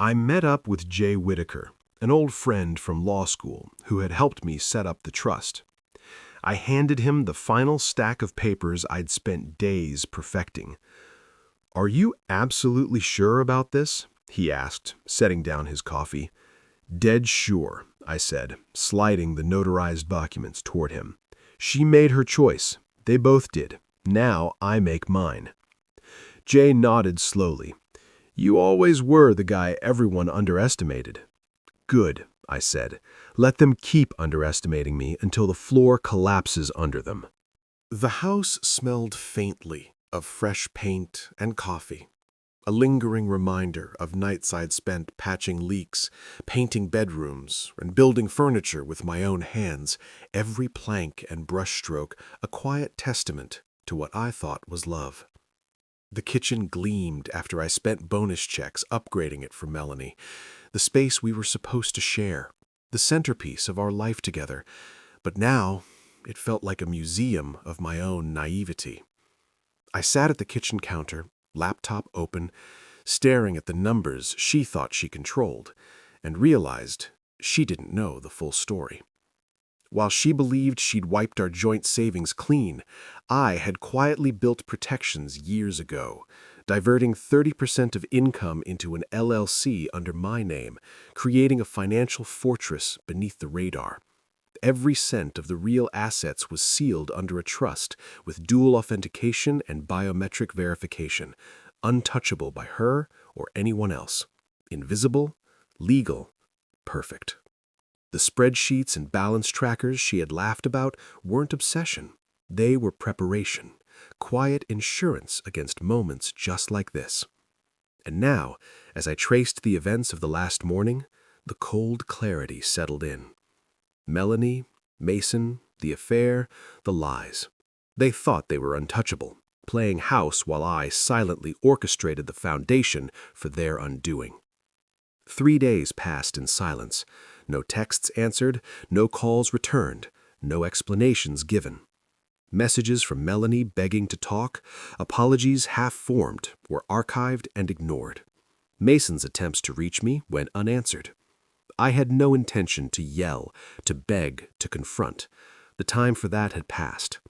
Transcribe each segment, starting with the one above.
I met up with Jay Whitaker, an old friend from law school who had helped me set up the trust. I handed him the final stack of papers I'd spent days perfecting. "Are you absolutely sure about this?" he asked, setting down his coffee. "Dead sure," I said, sliding the notarized documents toward him. "She made her choice. They both did. Now I make mine." Jay nodded slowly. "You always were the guy everyone underestimated." "Good," I said. "Let them keep underestimating me until the floor collapses under them." The house smelled faintly of fresh paint and coffee, a lingering reminder of nights I'd spent patching leaks, painting bedrooms, and building furniture with my own hands, every plank and brushstroke a quiet testament to what I thought was love. The kitchen gleamed after I spent bonus checks upgrading it for Melanie, the space we were supposed to share, the centerpiece of our life together. But now it felt like a museum of my own naivety. I sat at the kitchen counter, laptop open, staring at the numbers she thought she controlled, and realized she didn't know the full story. While she believed she'd wiped our joint savings clean, I had quietly built protections years ago, diverting 30% of income into an LLC under my name, creating a financial fortress beneath the radar. Every cent of the real assets was sealed under a trust with dual authentication and biometric verification, untouchable by her or anyone else. Invisible, legal, perfect. The spreadsheets and balance trackers she had laughed about weren't obsession. They were preparation, quiet insurance against moments just like this. And now, as I traced the events of the last morning, the cold clarity settled in. Melanie, Mason, the affair, the lies. They thought they were untouchable, playing house while I silently orchestrated the foundation for their undoing. 3 days passed in silence. No texts answered, no calls returned, no explanations given. Messages from Melanie begging to talk, apologies half-formed, were archived and ignored. Mason's attempts to reach me went unanswered. I had no intention to yell, to beg, to confront. The time for that had passed.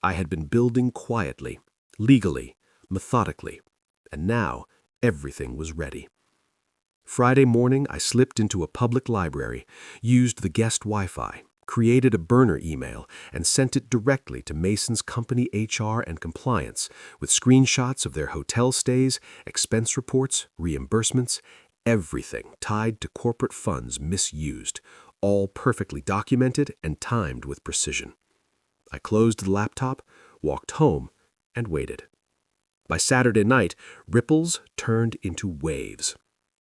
I had been building quietly, legally, methodically, and now everything was ready. Friday morning, I slipped into a public library, used the guest Wi-Fi, created a burner email, and sent it directly to Mason's company HR and compliance with screenshots of their hotel stays, expense reports, reimbursements, everything tied to corporate funds misused, all perfectly documented and timed with precision. I closed the laptop, walked home, and waited. By Saturday night, ripples turned into waves.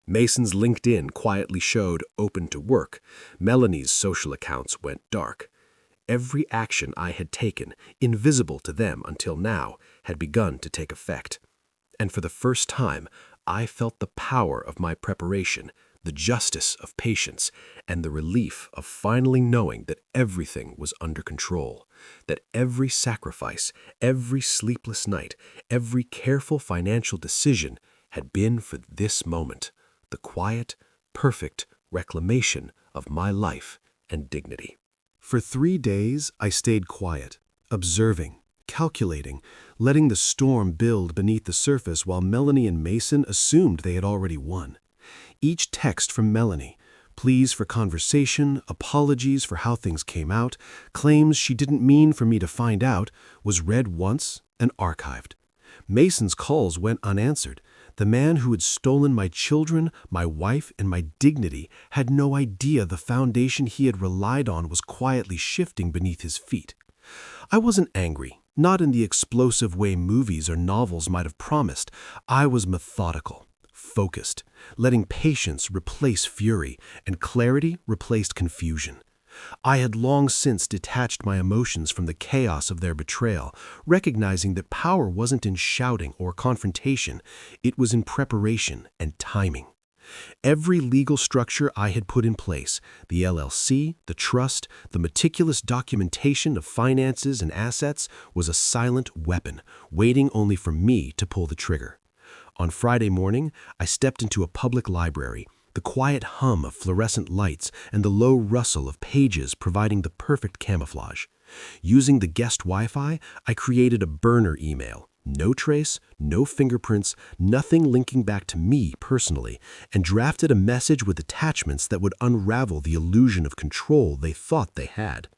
Mason's LinkedIn quietly showed open to work. Melanie's social accounts went dark. Every action I had taken, invisible to them until now, had begun to take effect. And for the first time, I felt the power of my preparation, the justice of patience, and the relief of finally knowing that everything was under control, that every sacrifice, every sleepless night, every careful financial decision had been for this moment, the quiet, perfect reclamation of my life and dignity. For 3 days, I stayed quiet, observing, calculating, letting the storm build beneath the surface while Melanie and Mason assumed they had already won. Each text from Melanie, pleas for conversation, apologies for how things came out, claims she didn't mean for me to find out, was read once and archived. Mason's calls went unanswered. The man who had stolen my children, my wife, and my dignity had no idea the foundation he had relied on was quietly shifting beneath his feet. I wasn't angry, not in the explosive way movies or novels might have promised. I was methodical, focused, letting patience replace fury and clarity replaced confusion. I had long since detached my emotions from the chaos of their betrayal, recognizing that power wasn't in shouting or confrontation, it was in preparation and timing. Every legal structure I had put in place, the LLC, the trust, the meticulous documentation of finances and assets, was a silent weapon, waiting only for me to pull the trigger. On Friday morning, I stepped into a public library, the quiet hum of fluorescent lights and the low rustle of pages providing the perfect camouflage. Using the guest Wi-Fi, I created a burner email. No trace, no fingerprints, nothing linking back to me personally, and drafted a message with attachments that would unravel the illusion of control they thought they had.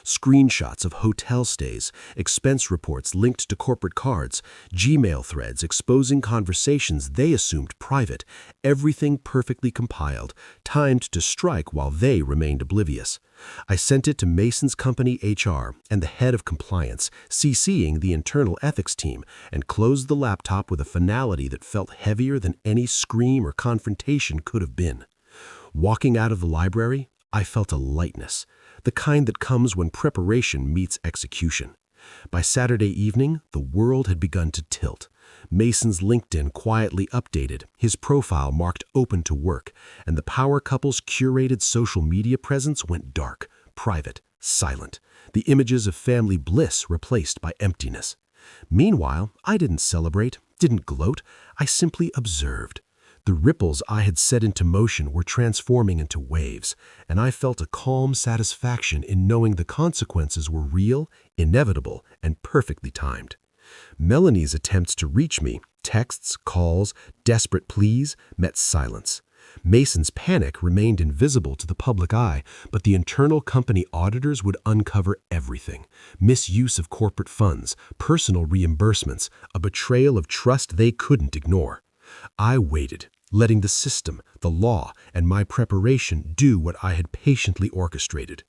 Screenshots of hotel stays, expense reports linked to corporate cards, Gmail threads exposing conversations they assumed private, everything perfectly compiled, timed to strike while they remained oblivious. I sent it to Mason's company HR and the head of compliance, CCing the internal ethics team, and closed the laptop with a finality that felt heavier than any scream or confrontation could have been. Walking out of the library, I felt a lightness, the kind that comes when preparation meets execution. By Saturday evening, the world had begun to tilt. Mason's LinkedIn quietly updated, his profile marked open to work, and the power couple's curated social media presence went dark, private, silent, the images of family bliss replaced by emptiness. Meanwhile, I didn't celebrate, didn't gloat, I simply observed. The ripples I had set into motion were transforming into waves, and I felt a calm satisfaction in knowing the consequences were real, inevitable, and perfectly timed. Melanie's attempts to reach me, texts, calls, desperate pleas, met silence. Mason's panic remained invisible to the public eye, but the internal company auditors would uncover everything: misuse of corporate funds, personal reimbursements, a betrayal of trust they couldn't ignore. I waited, letting the system, the law, and my preparation do what I had patiently orchestrated.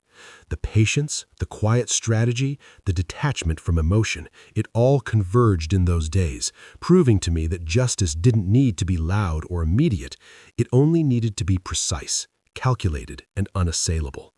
The patience, the quiet strategy, the detachment from emotion, it all converged in those days, proving to me that justice didn't need to be loud or immediate. It only needed to be precise, calculated, and unassailable.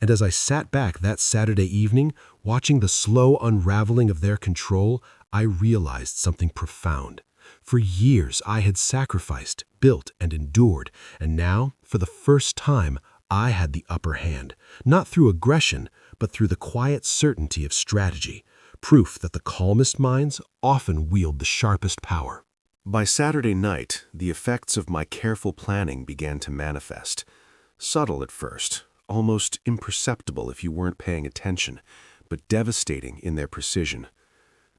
And as I sat back that Saturday evening, watching the slow unraveling of their control, I realized something profound. For years, I had sacrificed, built, and endured, and now, for the first time, I had the upper hand, not through aggression, but through the quiet certainty of strategy, proof that the calmest minds often wield the sharpest power. By Saturday night, the effects of my careful planning began to manifest. Subtle at first, almost imperceptible if you weren't paying attention, but devastating in their precision.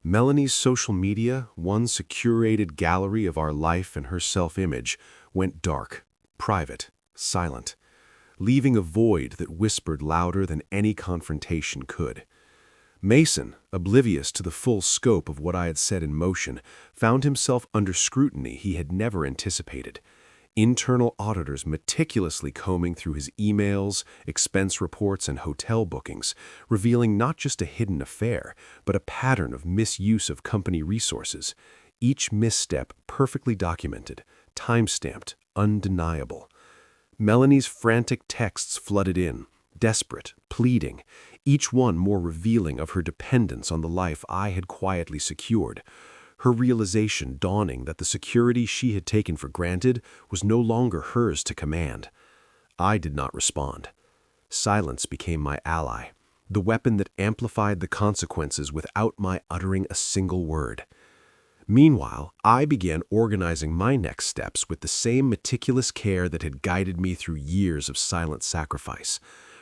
Melanie's social media, once a curated gallery of our life and her self-image, went dark, private, silent, leaving a void that whispered louder than any confrontation could. Mason, oblivious to the full scope of what I had set in motion, found himself under scrutiny he had never anticipated. Internal auditors meticulously combing through his emails, expense reports, and hotel bookings, revealing not just a hidden affair, but a pattern of misuse of company resources. Each misstep perfectly documented, time-stamped, undeniable. Melanie's frantic texts flooded in, desperate, pleading, each one more revealing of her dependence on the life I had quietly secured. Her realization dawning that the security she had taken for granted was no longer hers to command. I did not respond. Silence became my ally, the weapon that amplified the consequences without my uttering a single word. Meanwhile, I began organizing my next steps with the same meticulous care that had guided me through years of silent sacrifice.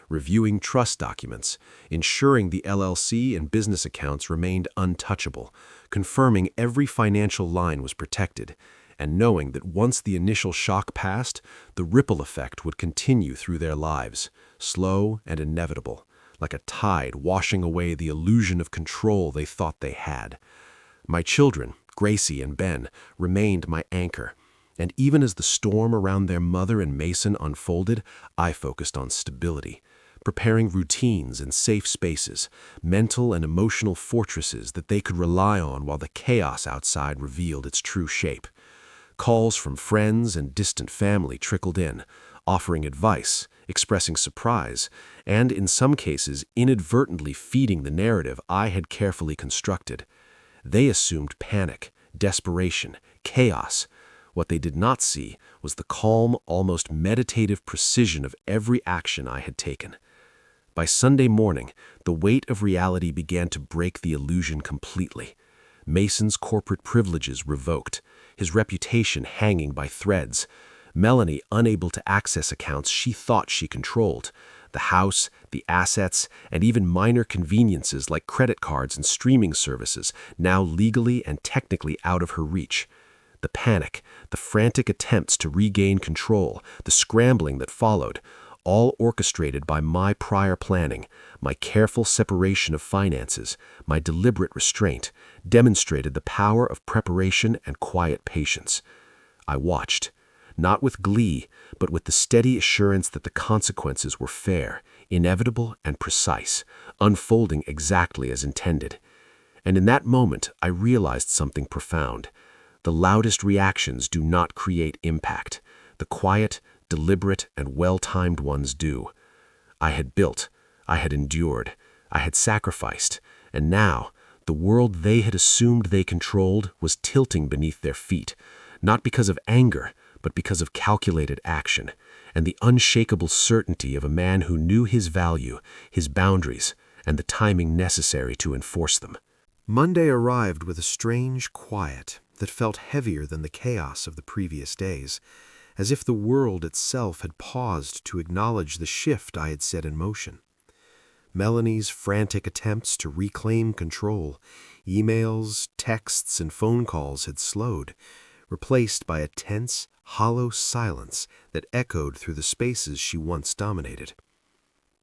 Reviewing trust documents, ensuring the LLC and business accounts remained untouchable, confirming every financial line was protected, and knowing that once the initial shock passed, the ripple effect would continue through their lives, slow and inevitable, like a tide washing away the illusion of control they thought they had. My children, Gracie and Ben, remained my anchor, and even as the storm around their mother and Mason unfolded, I focused on stability, preparing routines and safe spaces, mental and emotional fortresses that they could rely on while the chaos outside revealed its true shape. Calls from friends and distant family trickled in, offering advice, expressing surprise, and in some cases inadvertently feeding the narrative I had carefully constructed. They assumed panic, desperation, chaos. What they did not see was the calm, almost meditative precision of every action I had taken. By Sunday morning, the weight of reality began to break the illusion completely. Mason's corporate privileges revoked, his reputation hanging by threads. Melanie unable to access accounts she thought she controlled. The house, the assets, and even minor conveniences like credit cards and streaming services now legally and technically out of her reach. The panic, the frantic attempts to regain control, the scrambling that followed, all orchestrated by my prior planning, my careful separation of finances, my deliberate restraint, demonstrated the power of preparation and quiet patience. I watched, not with glee, but with the steady assurance that the consequences were fair, inevitable, and precise, unfolding exactly as intended. And in that moment, I realized something profound. The loudest reactions do not create impact. The quiet, deliberate, and well-timed ones do. I had built, I had endured, I had sacrificed, and now, the world they had assumed they controlled was tilting beneath their feet, not because of anger, but because of calculated action, and the unshakable certainty of a man who knew his value, his boundaries, and the timing necessary to enforce them. Monday arrived with a strange quiet that felt heavier than the chaos of the previous days, as if the world itself had paused to acknowledge the shift I had set in motion. Melanie's frantic attempts to reclaim control, emails, texts, and phone calls had slowed, replaced by a tense, hollow silence that echoed through the spaces she once dominated.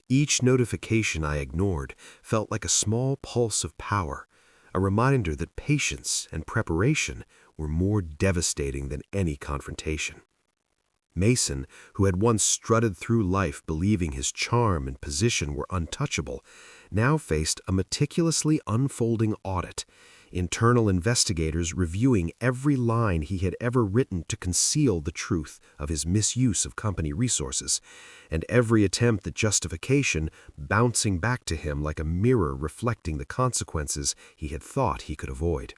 Each notification I ignored felt like a small pulse of power, a reminder that patience and preparation were more devastating than any confrontation. Mason, who had once strutted through life believing his charm and position were untouchable, now faced a meticulously unfolding audit, internal investigators reviewing every line he had ever written to conceal the truth of his misuse of company resources, and every attempt at justification bouncing back to him like a mirror reflecting the consequences he had thought he could avoid.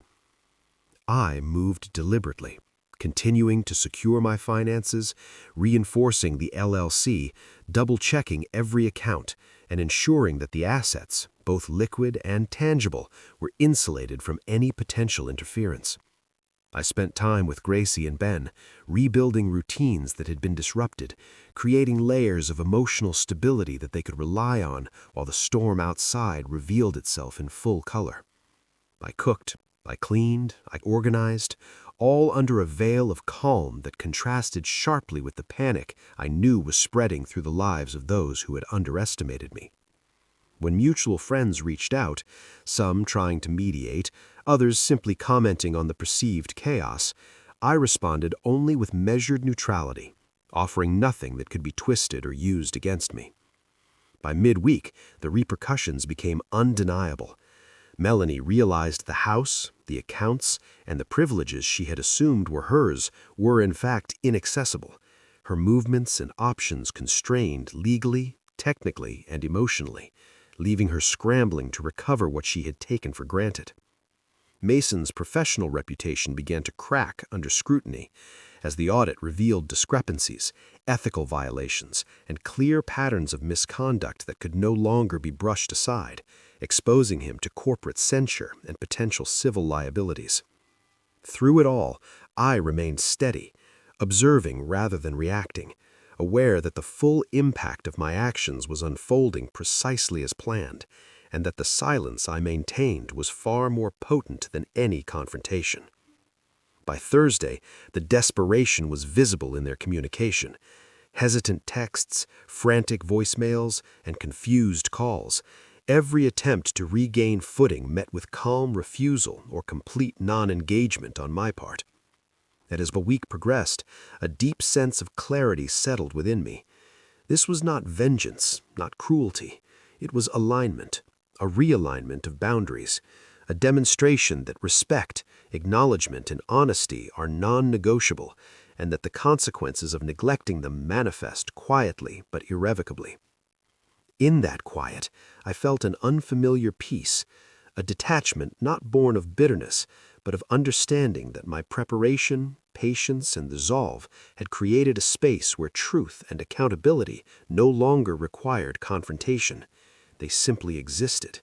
I moved deliberately, continuing to secure my finances, reinforcing the LLC, double-checking every account, and ensuring that the assets, both liquid and tangible, were insulated from any potential interference. I spent time with Gracie and Ben, rebuilding routines that had been disrupted, creating layers of emotional stability that they could rely on while the storm outside revealed itself in full color. I cooked, I cleaned, I organized, all under a veil of calm that contrasted sharply with the panic I knew was spreading through the lives of those who had underestimated me. When mutual friends reached out, some trying to mediate, others simply commenting on the perceived chaos, I responded only with measured neutrality, offering nothing that could be twisted or used against me. By midweek, the repercussions became undeniable. Melanie realized the house, the accounts, and the privileges she had assumed were hers were in fact inaccessible, her movements and options constrained legally, technically, and emotionally, leaving her scrambling to recover what she had taken for granted. Mason's professional reputation began to crack under scrutiny as the audit revealed discrepancies, ethical violations, and clear patterns of misconduct that could no longer be brushed aside, exposing him to corporate censure and potential civil liabilities. Through it all, I remained steady, observing rather than reacting, aware that the full impact of my actions was unfolding precisely as planned, and that the silence I maintained was far more potent than any confrontation. By Thursday, the desperation was visible in their communication. Hesitant texts, frantic voicemails, and confused calls. Every attempt to regain footing met with calm refusal or complete non-engagement on my part. And as the week progressed, a deep sense of clarity settled within me. This was not vengeance, not cruelty. It was alignment, a realignment of boundaries, a demonstration that respect, acknowledgement, and honesty are non-negotiable, and that the consequences of neglecting them manifest quietly but irrevocably. In that quiet, I felt an unfamiliar peace, a detachment not born of bitterness, but of understanding that my preparation, patience, and resolve had created a space where truth and accountability no longer required confrontation. They simply existed,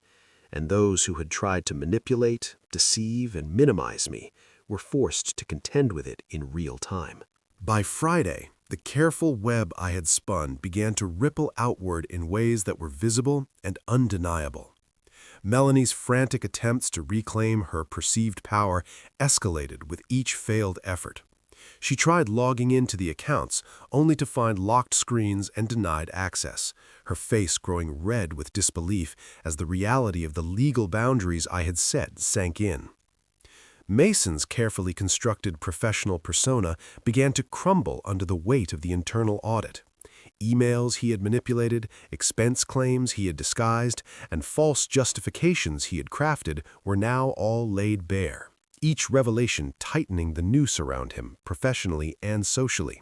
and those who had tried to manipulate, deceive, and minimize me were forced to contend with it in real time. By Friday, The careful web I had spun began to ripple outward in ways that were visible and undeniable. Melanie's frantic attempts to reclaim her perceived power escalated with each failed effort. She tried logging into the accounts, only to find locked screens and denied access, her face growing red with disbelief as the reality of the legal boundaries I had set sank in. Mason's carefully constructed professional persona began to crumble under the weight of the internal audit. Emails he had manipulated, expense claims he had disguised, and false justifications he had crafted were now all laid bare, each revelation tightening the noose around him, professionally and socially.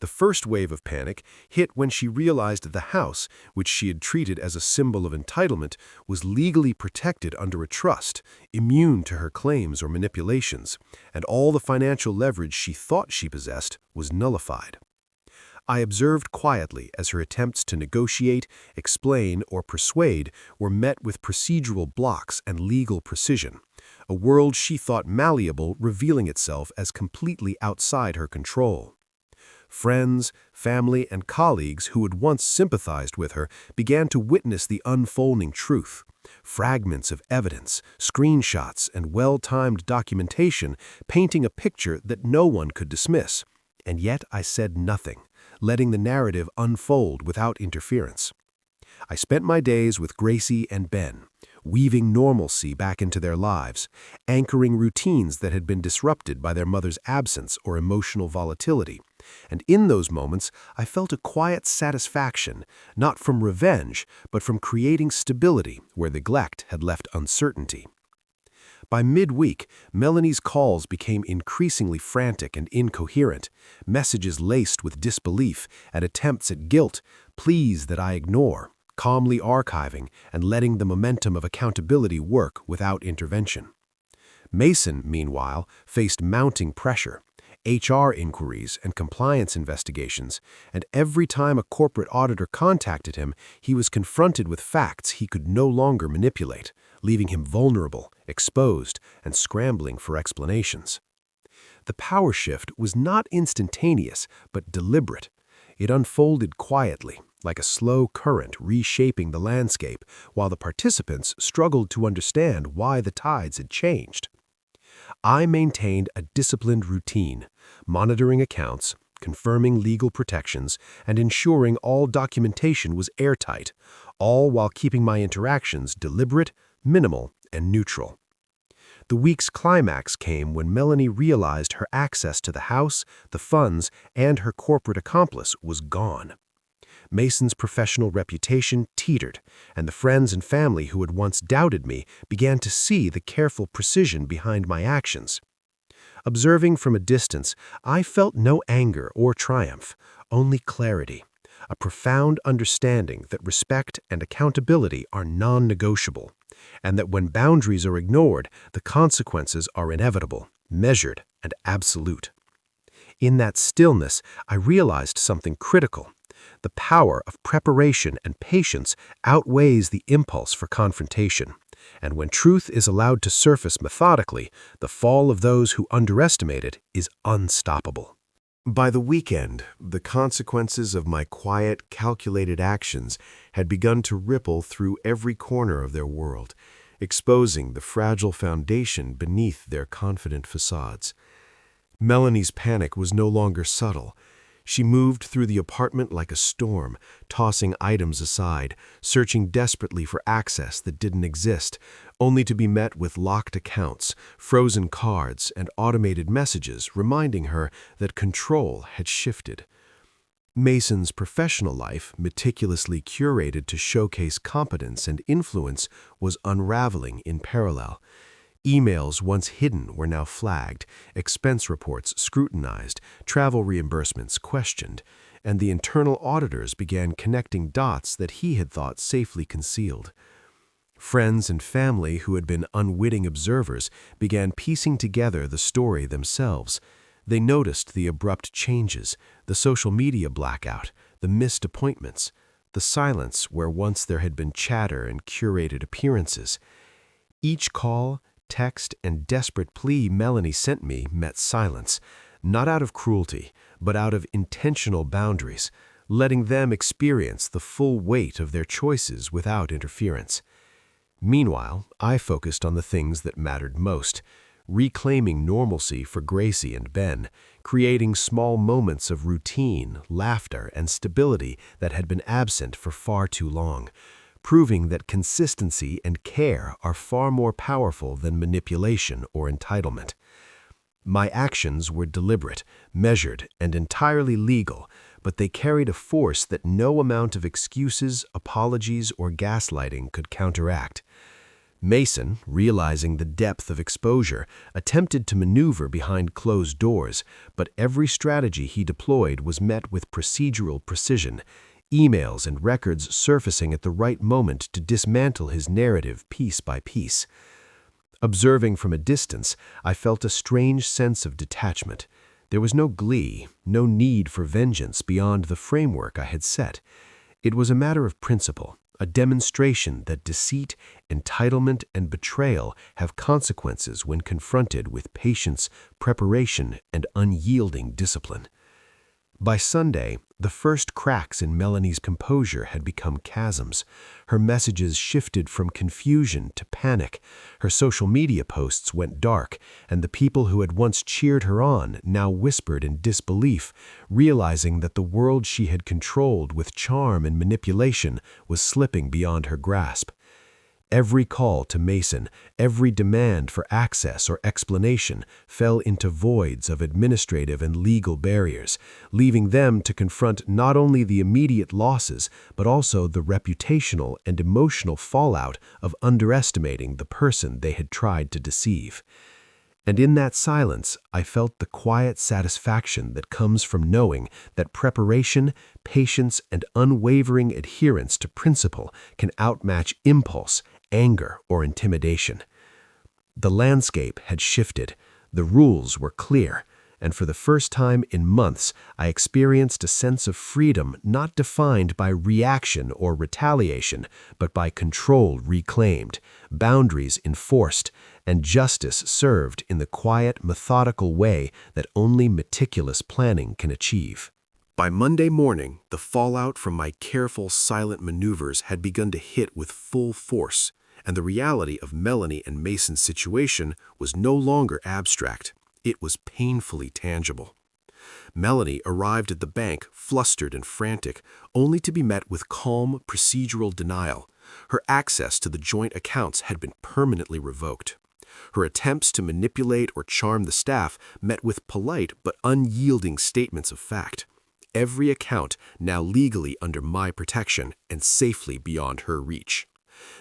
The first wave of panic hit when she realized the house, which she had treated as a symbol of entitlement, was legally protected under a trust, immune to her claims or manipulations, and all the financial leverage she thought she possessed was nullified. I observed quietly as her attempts to negotiate, explain, or persuade were met with procedural blocks and legal precision, a world she thought malleable revealing itself as completely outside her control. Friends, family, and colleagues who had once sympathized with her began to witness the unfolding truth. Fragments of evidence, screenshots, and well-timed documentation painting a picture that no one could dismiss. And yet I said nothing, letting the narrative unfold without interference. I spent my days with Gracie and Ben, weaving normalcy back into their lives, anchoring routines that had been disrupted by their mother's absence or emotional volatility. And in those moments, I felt a quiet satisfaction, not from revenge, but from creating stability where neglect had left uncertainty. By midweek, Melanie's calls became increasingly frantic and incoherent, messages laced with disbelief and attempts at guilt, pleas that I ignore, calmly archiving and letting the momentum of accountability work without intervention. Mason, meanwhile, faced mounting pressure, HR inquiries and compliance investigations, and every time a corporate auditor contacted him, he was confronted with facts he could no longer manipulate, leaving him vulnerable, exposed, and scrambling for explanations. The power shift was not instantaneous, but deliberate. It unfolded quietly, like a slow current reshaping the landscape, while the participants struggled to understand why the tides had changed. I maintained a disciplined routine, monitoring accounts, confirming legal protections, and ensuring all documentation was airtight, all while keeping my interactions deliberate, minimal, and neutral. The week's climax came when Melanie realized her access to the house, the funds, and her corporate accomplice was gone. Mason's professional reputation teetered, and the friends and family who had once doubted me began to see the careful precision behind my actions. Observing from a distance, I felt no anger or triumph, only clarity, a profound understanding that respect and accountability are non-negotiable, and that when boundaries are ignored, the consequences are inevitable, measured, and absolute. In that stillness, I realized something critical. The power of preparation and patience outweighs the impulse for confrontation, and when truth is allowed to surface methodically, the fall of those who underestimate it is unstoppable. By the weekend, the consequences of my quiet, calculated actions had begun to ripple through every corner of their world, exposing the fragile foundation beneath their confident facades. Melanie's panic was no longer subtle. She moved through the apartment like a storm, tossing items aside, searching desperately for access that didn't exist, only to be met with locked accounts, frozen cards, and automated messages reminding her that control had shifted. Mason's professional life, meticulously curated to showcase competence and influence, was unraveling in parallel. Emails once hidden were now flagged, expense reports scrutinized, travel reimbursements questioned, and the internal auditors began connecting dots that he had thought safely concealed. Friends and family who had been unwitting observers began piecing together the story themselves. They noticed the abrupt changes, the social media blackout, the missed appointments, the silence where once there had been chatter and curated appearances. Each call, text, and desperate plea Melanie sent me met silence, not out of cruelty, but out of intentional boundaries, letting them experience the full weight of their choices without interference. Meanwhile, I focused on the things that mattered most, reclaiming normalcy for Gracie and Ben, creating small moments of routine, laughter, and stability that had been absent for far too long, proving that consistency and care are far more powerful than manipulation or entitlement. My actions were deliberate, measured, and entirely legal, but they carried a force that no amount of excuses, apologies, or gaslighting could counteract. Mason, realizing the depth of exposure, attempted to maneuver behind closed doors, but every strategy he deployed was met with procedural precision, emails and records surfacing at the right moment to dismantle his narrative piece by piece. Observing from a distance, I felt a strange sense of detachment. There was no glee, no need for vengeance beyond the framework I had set. It was a matter of principle, a demonstration that deceit, entitlement, and betrayal have consequences when confronted with patience, preparation, and unyielding discipline. By Sunday, the first cracks in Melanie's composure had become chasms. Her messages shifted from confusion to panic. Her social media posts went dark, and the people who had once cheered her on now whispered in disbelief, realizing that the world she had controlled with charm and manipulation was slipping beyond her grasp. Every call to Mason, every demand for access or explanation fell into voids of administrative and legal barriers, leaving them to confront not only the immediate losses, but also the reputational and emotional fallout of underestimating the person they had tried to deceive. And in that silence, I felt the quiet satisfaction that comes from knowing that preparation, patience, and unwavering adherence to principle can outmatch impulse, anger, or intimidation. The landscape had shifted, the rules were clear, and for the first time in months, I experienced a sense of freedom not defined by reaction or retaliation, but by control reclaimed, boundaries enforced, and justice served in the quiet, methodical way that only meticulous planning can achieve. By Monday morning, the fallout from my careful, silent maneuvers had begun to hit with full force, and the reality of Melanie and Mason's situation was no longer abstract. It was painfully tangible. Melanie arrived at the bank flustered and frantic, only to be met with calm, procedural denial. Her access to the joint accounts had been permanently revoked. Her attempts to manipulate or charm the staff met with polite but unyielding statements of fact. Every account now legally under my protection and safely beyond her reach.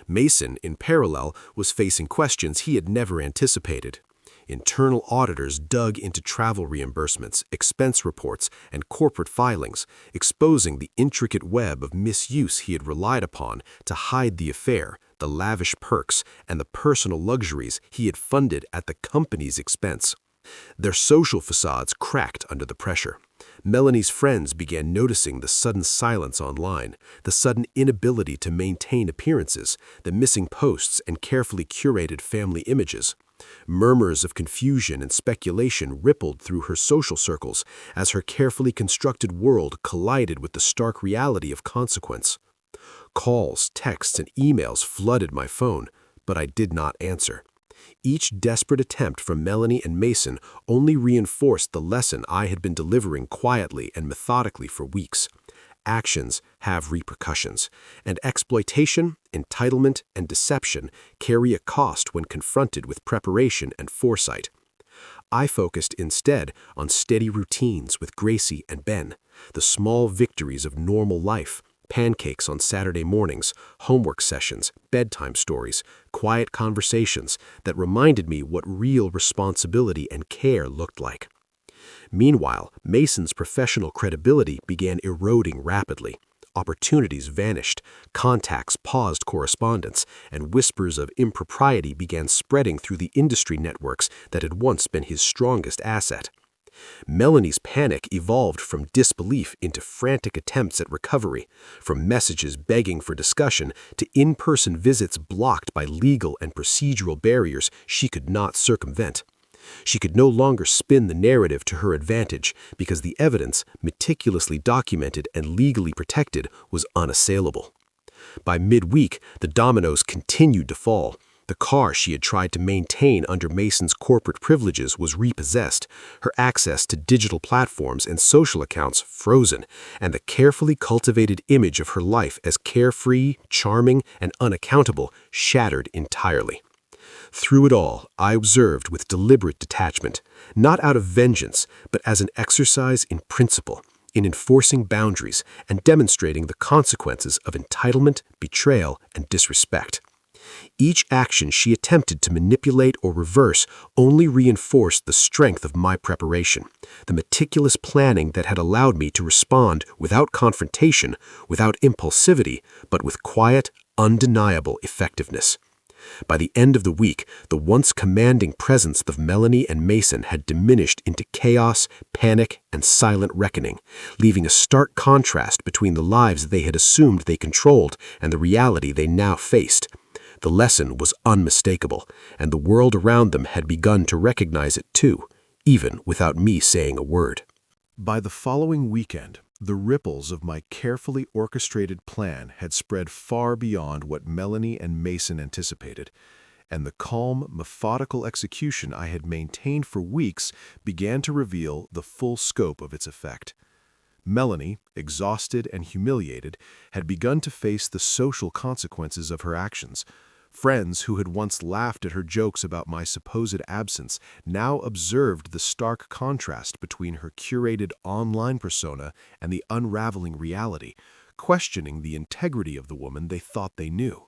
Mason, in parallel, was facing questions he had never anticipated. Internal auditors dug into travel reimbursements, expense reports, and corporate filings, exposing the intricate web of misuse he had relied upon to hide the affair, the lavish perks, and the personal luxuries he had funded at the company's expense. Their social facades cracked under the pressure. Melanie's friends began noticing the sudden silence online, the sudden inability to maintain appearances, the missing posts and carefully curated family images. Murmurs of confusion and speculation rippled through her social circles as her carefully constructed world collided with the stark reality of consequence. Calls, texts, and emails flooded my phone, but I did not answer. Each desperate attempt from Melanie and Mason only reinforced the lesson I had been delivering quietly and methodically for weeks. Actions have repercussions, and exploitation, entitlement, and deception carry a cost when confronted with preparation and foresight. I focused instead on steady routines with Gracie and Ben, the small victories of normal life, pancakes on Saturday mornings, homework sessions, bedtime stories, quiet conversations that reminded me what real responsibility and care looked like. Meanwhile, Mason's professional credibility began eroding rapidly. Opportunities vanished, contacts paused correspondence, and whispers of impropriety began spreading through the industry networks that had once been his strongest asset. Melanie's panic evolved from disbelief into frantic attempts at recovery, from messages begging for discussion to in-person visits blocked by legal and procedural barriers she could not circumvent. She could no longer spin the narrative to her advantage because the evidence, meticulously documented and legally protected, was unassailable. By midweek, the dominoes continued to fall. The car she had tried to maintain under Mason's corporate privileges was repossessed, her access to digital platforms and social accounts frozen, and the carefully cultivated image of her life as carefree, charming, and unaccountable shattered entirely. Through it all, I observed with deliberate detachment, not out of vengeance, but as an exercise in principle, in enforcing boundaries and demonstrating the consequences of entitlement, betrayal, and disrespect. Each action she attempted to manipulate or reverse only reinforced the strength of my preparation, the meticulous planning that had allowed me to respond without confrontation, without impulsivity, but with quiet, undeniable effectiveness. By the end of the week, the once commanding presence of Melanie and Mason had diminished into chaos, panic, and silent reckoning, leaving a stark contrast between the lives they had assumed they controlled and the reality they now faced. The lesson was unmistakable, and the world around them had begun to recognize it too, even without me saying a word. By the following weekend, the ripples of my carefully orchestrated plan had spread far beyond what Melanie and Mason anticipated, and the calm, methodical execution I had maintained for weeks began to reveal the full scope of its effect. Melanie, exhausted and humiliated, had begun to face the social consequences of her actions. Friends who had once laughed at her jokes about my supposed absence now observed the stark contrast between her curated online persona and the unraveling reality, questioning the integrity of the woman they thought they knew.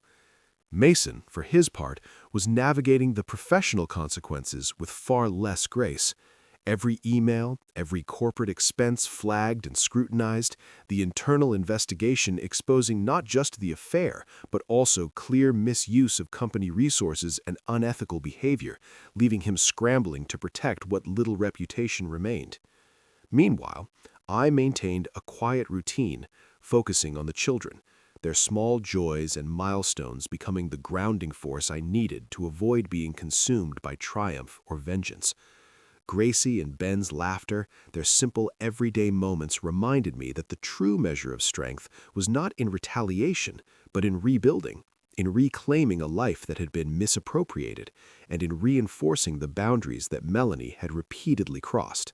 Mason, for his part, was navigating the professional consequences with far less grace. Every email, every corporate expense flagged and scrutinized, the internal investigation exposing not just the affair, but also clear misuse of company resources and unethical behavior, leaving him scrambling to protect what little reputation remained. Meanwhile, I maintained a quiet routine, focusing on the children, their small joys and milestones becoming the grounding force I needed to avoid being consumed by triumph or vengeance. Gracie and Ben's laughter, their simple everyday moments reminded me that the true measure of strength was not in retaliation, but in rebuilding, in reclaiming a life that had been misappropriated, and in reinforcing the boundaries that Melanie had repeatedly crossed.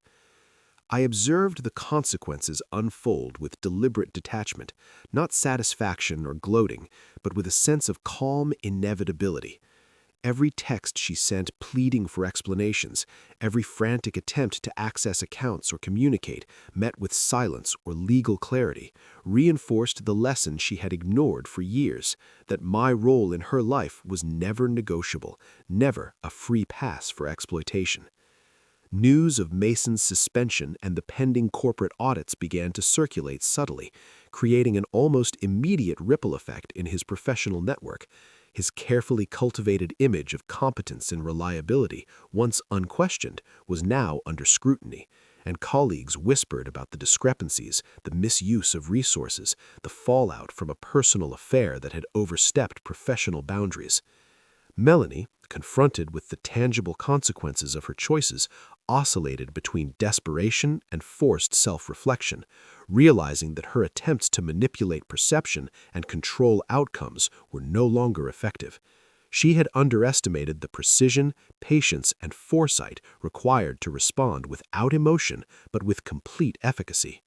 I observed the consequences unfold with deliberate detachment, not satisfaction or gloating, but with a sense of calm inevitability. Every text she sent pleading for explanations, every frantic attempt to access accounts or communicate, met with silence or legal clarity, reinforced the lesson she had ignored for years, that my role in her life was never negotiable, never a free pass for exploitation. News of Mason's suspension and the pending corporate audits began to circulate subtly, creating an almost immediate ripple effect in his professional network. His carefully cultivated image of competence and reliability, once unquestioned, was now under scrutiny, and colleagues whispered about the discrepancies, the misuse of resources, the fallout from a personal affair that had overstepped professional boundaries. Melanie, confronted with the tangible consequences of her choices, oscillated between desperation and forced self-reflection, realizing that her attempts to manipulate perception and control outcomes were no longer effective. She had underestimated the precision, patience, and foresight required to respond without emotion but with complete efficacy.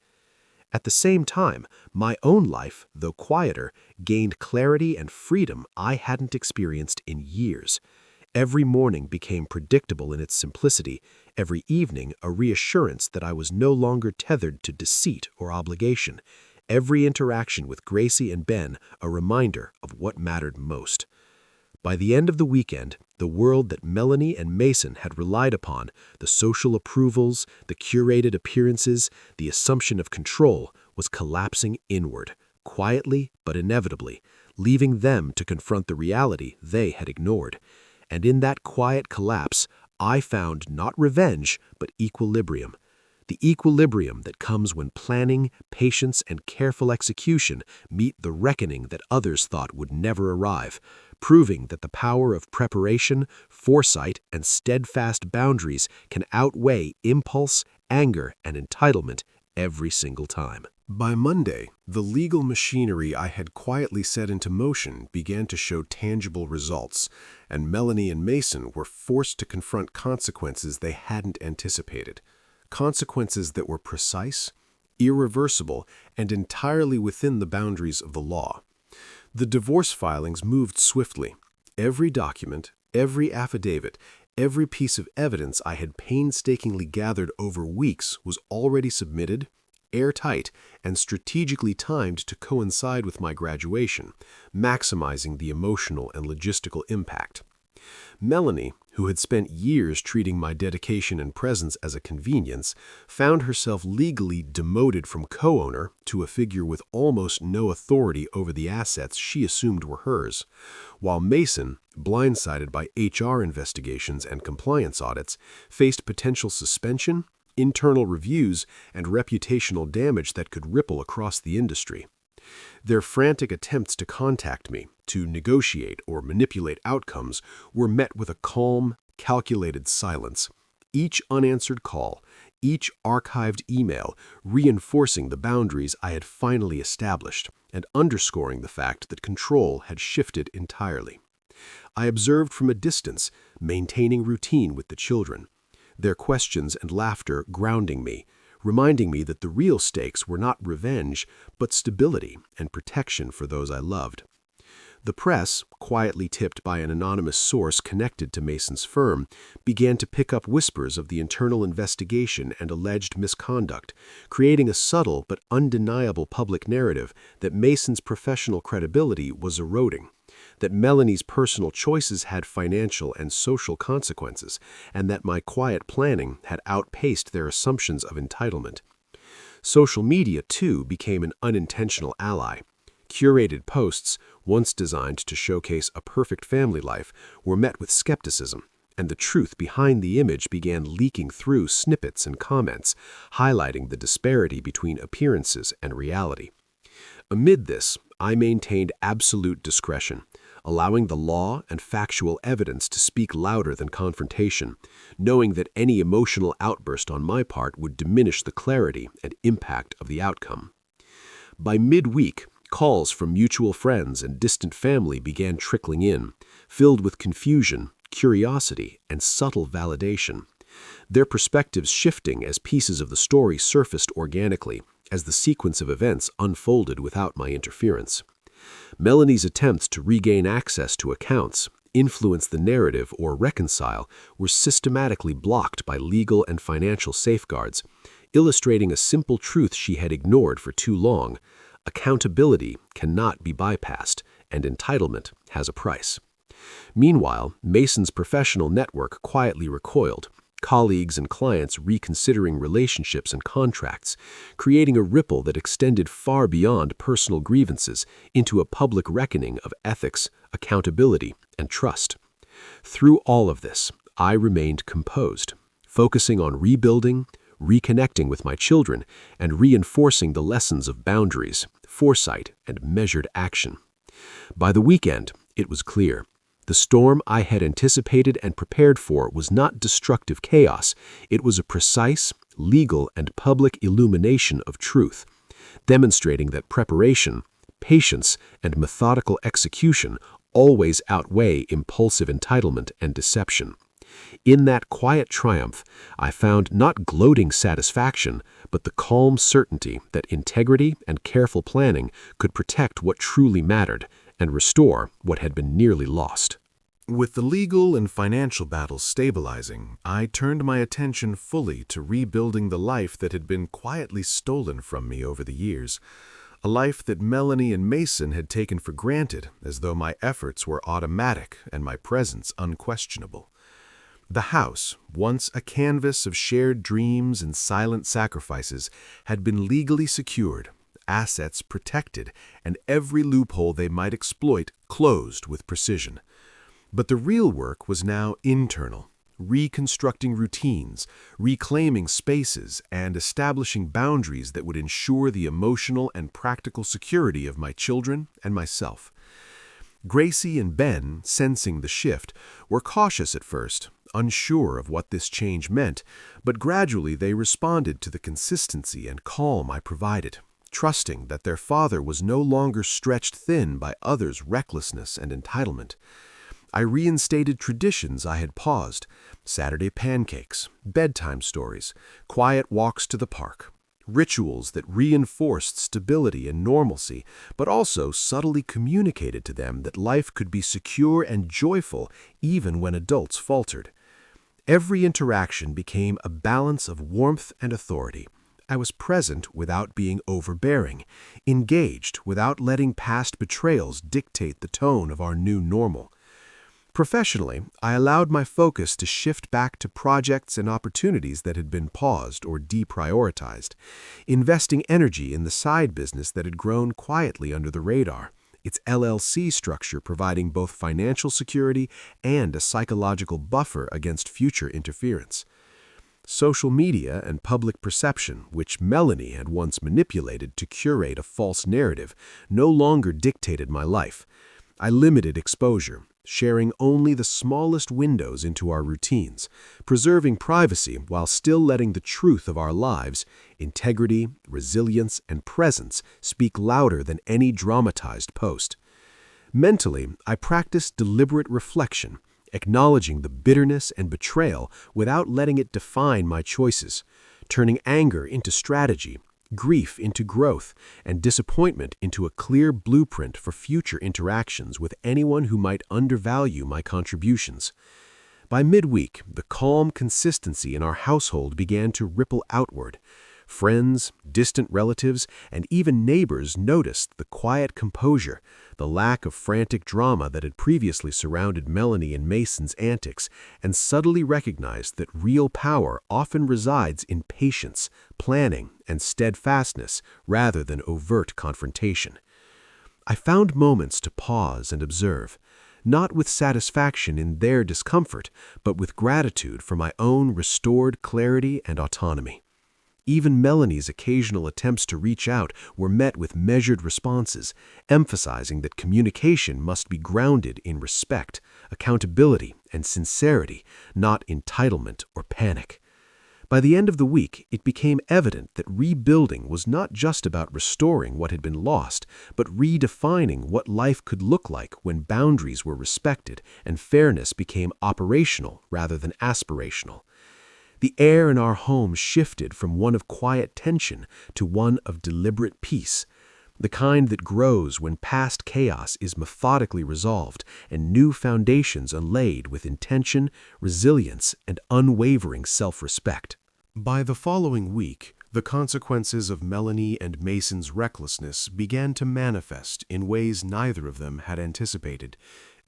At the same time, my own life, though quieter, gained clarity and freedom I hadn't experienced in years. Every morning became predictable in its simplicity, every evening a reassurance that I was no longer tethered to deceit or obligation, every interaction with Gracie and Ben a reminder of what mattered most. By the end of the weekend, the world that Melanie and Mason had relied upon, the social approvals, the curated appearances, the assumption of control, was collapsing inward, quietly but inevitably, leaving them to confront the reality they had ignored. And in that quiet collapse, I found not revenge, but equilibrium. The equilibrium that comes when planning, patience, and careful execution meet the reckoning that others thought would never arrive, proving that the power of preparation, foresight, and steadfast boundaries can outweigh impulse, anger, and entitlement every single time. By Monday, the legal machinery I had quietly set into motion began to show tangible results, and Melanie and Mason were forced to confront consequences they hadn't anticipated. Consequences that were precise, irreversible, and entirely within the boundaries of the law. The divorce filings moved swiftly. Every document, every affidavit, every piece of evidence I had painstakingly gathered over weeks was already submitted, airtight, and strategically timed to coincide with my graduation, maximizing the emotional and logistical impact. Melanie, who had spent years treating my dedication and presence as a convenience, found herself legally demoted from co-owner to a figure with almost no authority over the assets she assumed were hers, while Mason, blindsided by HR investigations and compliance audits, faced potential suspension, internal reviews, and reputational damage that could ripple across the industry. Their frantic attempts to contact me, to negotiate or manipulate outcomes, were met with a calm, calculated silence. Each unanswered call, each archived email, reinforcing the boundaries I had finally established and underscoring the fact that control had shifted entirely. I observed from a distance, maintaining routine with the children, their questions and laughter grounding me, reminding me that the real stakes were not revenge, but stability and protection for those I loved. The press, quietly tipped by an anonymous source connected to Mason's firm, began to pick up whispers of the internal investigation and alleged misconduct, creating a subtle but undeniable public narrative that Mason's professional credibility was eroding, that Melanie's personal choices had financial and social consequences, and that my quiet planning had outpaced their assumptions of entitlement. Social media, too, became an unintentional ally. Curated posts, once designed to showcase a perfect family life, were met with skepticism, and the truth behind the image began leaking through snippets and comments, highlighting the disparity between appearances and reality. Amid this, I maintained absolute discretion, allowing the law and factual evidence to speak louder than confrontation, knowing that any emotional outburst on my part would diminish the clarity and impact of the outcome. By midweek, calls from mutual friends and distant family began trickling in, filled with confusion, curiosity, and subtle validation, their perspectives shifting as pieces of the story surfaced organically as the sequence of events unfolded without my interference. Melanie's attempts to regain access to accounts, influence the narrative, or reconcile were systematically blocked by legal and financial safeguards, illustrating a simple truth she had ignored for too long: accountability cannot be bypassed, and entitlement has a price. Meanwhile, Mason's professional network quietly recoiled, colleagues and clients reconsidering relationships and contracts, creating a ripple that extended far beyond personal grievances into a public reckoning of ethics, accountability, and trust. Through all of this, I remained composed, focusing on rebuilding, reconnecting with my children, and reinforcing the lessons of boundaries, foresight, and measured action. By the weekend, it was clear. The storm I had anticipated and prepared for was not destructive chaos. It was a precise, legal, and public illumination of truth, demonstrating that preparation, patience, and methodical execution always outweigh impulsive entitlement and deception. In that quiet triumph, I found not gloating satisfaction, but the calm certainty that integrity and careful planning could protect what truly mattered and restore what had been nearly lost. With the legal and financial battles stabilizing, I turned my attention fully to rebuilding the life that had been quietly stolen from me over the years, a life that Melanie and Mason had taken for granted as though my efforts were automatic and my presence unquestionable. The house, once a canvas of shared dreams and silent sacrifices, had been legally secured, assets protected, and every loophole they might exploit closed with precision. But the real work was now internal, reconstructing routines, reclaiming spaces, and establishing boundaries that would ensure the emotional and practical security of my children and myself. Gracie and Ben, sensing the shift, were cautious at first, unsure of what this change meant, but gradually they responded to the consistency and calm I provided, trusting that their father was no longer stretched thin by others' recklessness and entitlement. I reinstated traditions I had paused: Saturday pancakes, bedtime stories, quiet walks to the park, rituals that reinforced stability and normalcy, but also subtly communicated to them that life could be secure and joyful even when adults faltered. Every interaction became a balance of warmth and authority. I was present without being overbearing, engaged without letting past betrayals dictate the tone of our new normal. Professionally, I allowed my focus to shift back to projects and opportunities that had been paused or deprioritized, investing energy in the side business that had grown quietly under the radar, its LLC structure providing both financial security and a psychological buffer against future interference. Social media and public perception, which Melanie had once manipulated to curate a false narrative, no longer dictated my life. I limited exposure, sharing only the smallest windows into our routines, preserving privacy while still letting the truth of our lives, integrity, resilience, and presence speak louder than any dramatized post. Mentally, I practiced deliberate reflection, acknowledging the bitterness and betrayal without letting it define my choices, turning anger into strategy, grief into growth, and disappointment into a clear blueprint for future interactions with anyone who might undervalue my contributions. By midweek, the calm consistency in our household began to ripple outward. Friends, distant relatives, and even neighbors noticed the quiet composure, the lack of frantic drama that had previously surrounded Melanie and Mason's antics, and subtly recognized that real power often resides in patience, planning, and steadfastness rather than overt confrontation. I found moments to pause and observe, not with satisfaction in their discomfort, but with gratitude for my own restored clarity and autonomy. Even Melanie's occasional attempts to reach out were met with measured responses, emphasizing that communication must be grounded in respect, accountability, and sincerity, not entitlement or panic. By the end of the week, it became evident that rebuilding was not just about restoring what had been lost, but redefining what life could look like when boundaries were respected and fairness became operational rather than aspirational. The air in our home shifted from one of quiet tension to one of deliberate peace, the kind that grows when past chaos is methodically resolved and new foundations are laid with intention, resilience, and unwavering self-respect. By the following week, the consequences of Melanie and Mason's recklessness began to manifest in ways neither of them had anticipated,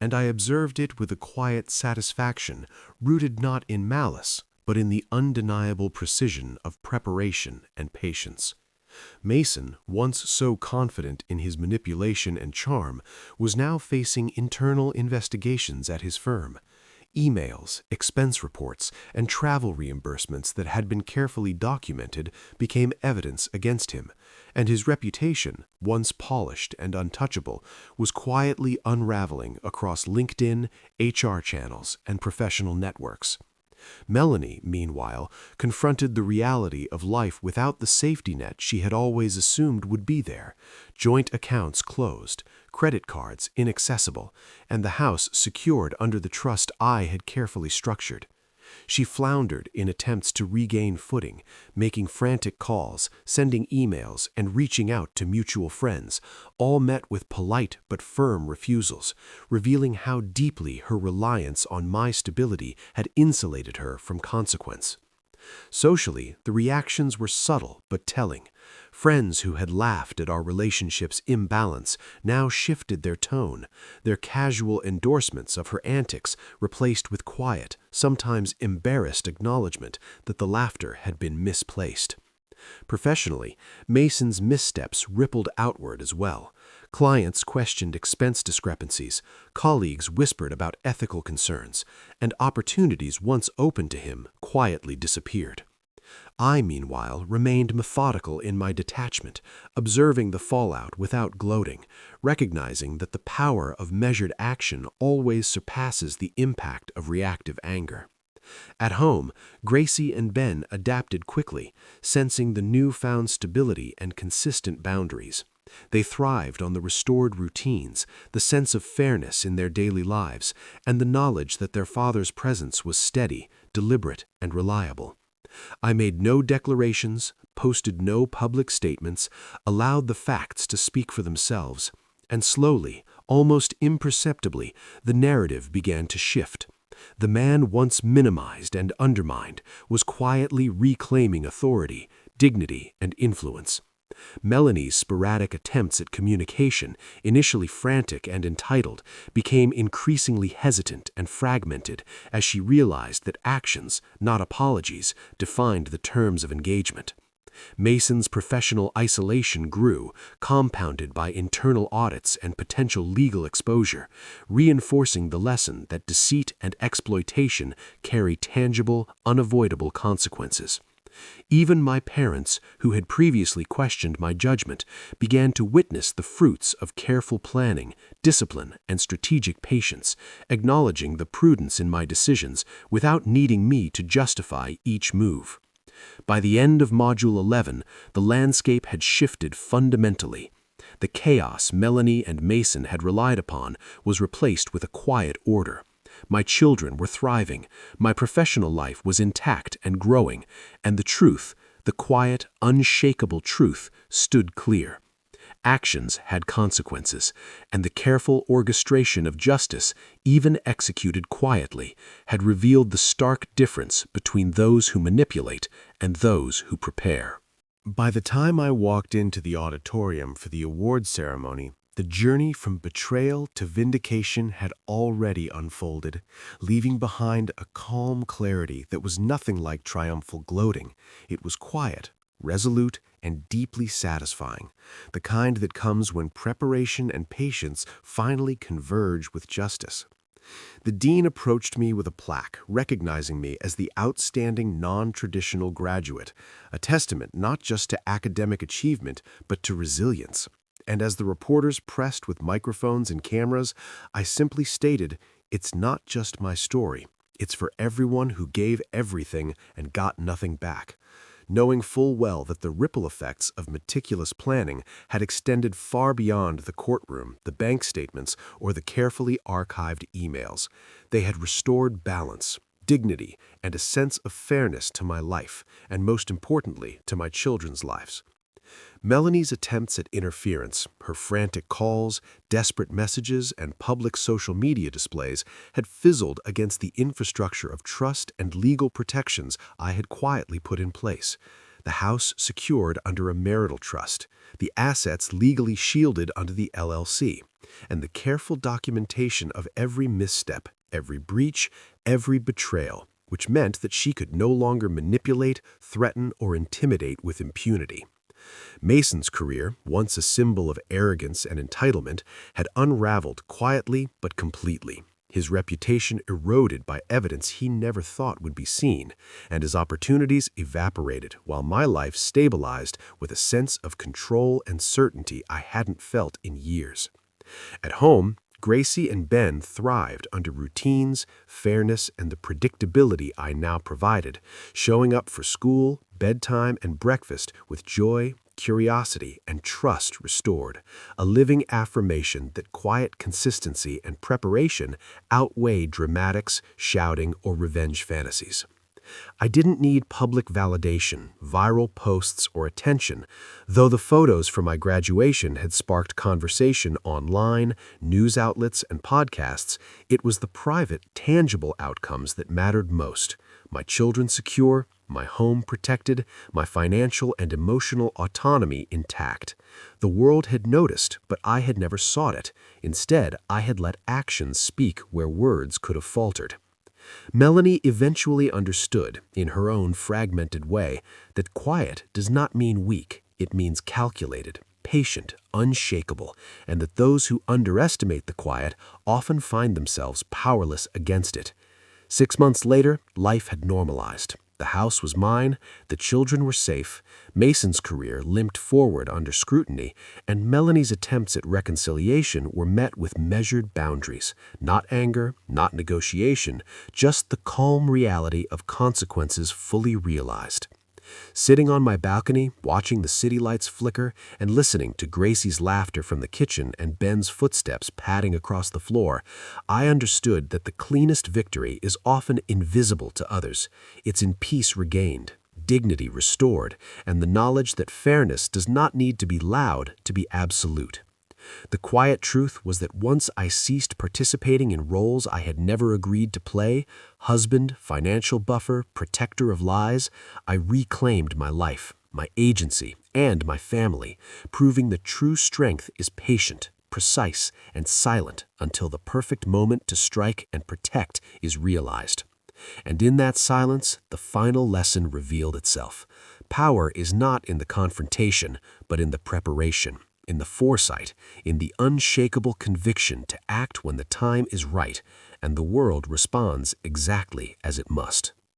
and I observed it with a quiet satisfaction rooted not in malice, but in the undeniable precision of preparation and patience. Mason, once so confident in his manipulation and charm, was now facing internal investigations at his firm. Emails, expense reports, and travel reimbursements that had been carefully documented became evidence against him, and his reputation, once polished and untouchable, was quietly unraveling across LinkedIn, HR channels, and professional networks. Melanie, meanwhile, confronted the reality of life without the safety net she had always assumed would be there: joint accounts closed, credit cards inaccessible, and the house secured under the trust I had carefully structured. She floundered in attempts to regain footing, making frantic calls, sending emails, and reaching out to mutual friends, all met with polite but firm refusals, revealing how deeply her reliance on my stability had insulated her from consequence. Socially, the reactions were subtle but telling. Friends who had laughed at our relationship's imbalance now shifted their tone, their casual endorsements of her antics replaced with quiet, sometimes embarrassed acknowledgement that the laughter had been misplaced. Professionally, Mason's missteps rippled outward as well. Clients questioned expense discrepancies, colleagues whispered about ethical concerns, and opportunities once open to him quietly disappeared. I, meanwhile, remained methodical in my detachment, observing the fallout without gloating, recognizing that the power of measured action always surpasses the impact of reactive anger. At home, Gracie and Ben adapted quickly, sensing the newfound stability and consistent boundaries. They thrived on the restored routines, the sense of fairness in their daily lives, and the knowledge that their father's presence was steady, deliberate, and reliable. I made no declarations, posted no public statements, allowed the facts to speak for themselves, and slowly, almost imperceptibly, the narrative began to shift. The man once minimized and undermined was quietly reclaiming authority, dignity, and influence. Melanie's sporadic attempts at communication, initially frantic and entitled, became increasingly hesitant and fragmented as she realized that actions, not apologies, defined the terms of engagement. Mason's professional isolation grew, compounded by internal audits and potential legal exposure, reinforcing the lesson that deceit and exploitation carry tangible, unavoidable consequences. Even my parents, who had previously questioned my judgment, began to witness the fruits of careful planning, discipline, and strategic patience, acknowledging the prudence in my decisions without needing me to justify each move. By the end of Module 11, the landscape had shifted fundamentally. The chaos Melanie and Mason had relied upon was replaced with a quiet order. My children were thriving, my professional life was intact and growing, and the truth, the quiet, unshakable truth, stood clear. Actions had consequences, and the careful orchestration of justice, even executed quietly, had revealed the stark difference between those who manipulate and those who prepare. By the time I walked into the auditorium for the award ceremony, the journey from betrayal to vindication had already unfolded, leaving behind a calm clarity that was nothing like triumphal gloating. It was quiet, resolute, and deeply satisfying, the kind that comes when preparation and patience finally converge with justice. The dean approached me with a plaque, recognizing me as the outstanding non-traditional graduate, a testament not just to academic achievement, but to resilience. And as the reporters pressed with microphones and cameras, I simply stated, "It's not just my story. It's for everyone who gave everything and got nothing back," knowing full well that the ripple effects of meticulous planning had extended far beyond the courtroom, the bank statements, or the carefully archived emails. They had restored balance, dignity, and a sense of fairness to my life, and most importantly, to my children's lives. Melanie's attempts at interference, her frantic calls, desperate messages, and public social media displays had fizzled against the infrastructure of trust and legal protections I had quietly put in place. The house secured under a marital trust, the assets legally shielded under the LLC, and the careful documentation of every misstep, every breach, every betrayal, which meant that she could no longer manipulate, threaten, or intimidate with impunity. Mason's career, once a symbol of arrogance and entitlement, had unraveled quietly but completely. His reputation eroded by evidence he never thought would be seen, and his opportunities evaporated while my life stabilized with a sense of control and certainty I hadn't felt in years. At home, Gracie and Ben thrived under routines, fairness, and the predictability I now provided, showing up for school, bedtime, and breakfast with joy, curiosity, and trust restored, a living affirmation that quiet consistency and preparation outweigh dramatics, shouting, or revenge fantasies. I didn't need public validation, viral posts, or attention, though the photos from my graduation had sparked conversation online, news outlets, and podcasts. It was the private, tangible outcomes that mattered most. My children secure, my home protected, my financial and emotional autonomy intact. The world had noticed, but I had never sought it. Instead, I had let actions speak where words could have faltered. Melanie eventually understood, in her own fragmented way, that quiet does not mean weak. It means calculated, patient, unshakable, and that those who underestimate the quiet often find themselves powerless against it. 6 months later, life had normalized. The house was mine, the children were safe, Mason's career limped forward under scrutiny, and Melanie's attempts at reconciliation were met with measured boundaries. Not anger, not negotiation, just the calm reality of consequences fully realized. Sitting on my balcony, watching the city lights flicker, and listening to Gracie's laughter from the kitchen and Ben's footsteps padding across the floor, I understood that the cleanest victory is often invisible to others. It's in peace regained, dignity restored, and the knowledge that fairness does not need to be loud to be absolute. The quiet truth was that once I ceased participating in roles I had never agreed to play, husband, financial buffer, protector of lies, I reclaimed my life, my agency, and my family, proving that true strength is patient, precise, and silent until the perfect moment to strike and protect is realized. And in that silence, the final lesson revealed itself. Power is not in the confrontation, but in the preparation, in the foresight, in the unshakable conviction to act when the time is right and the world responds exactly as it must.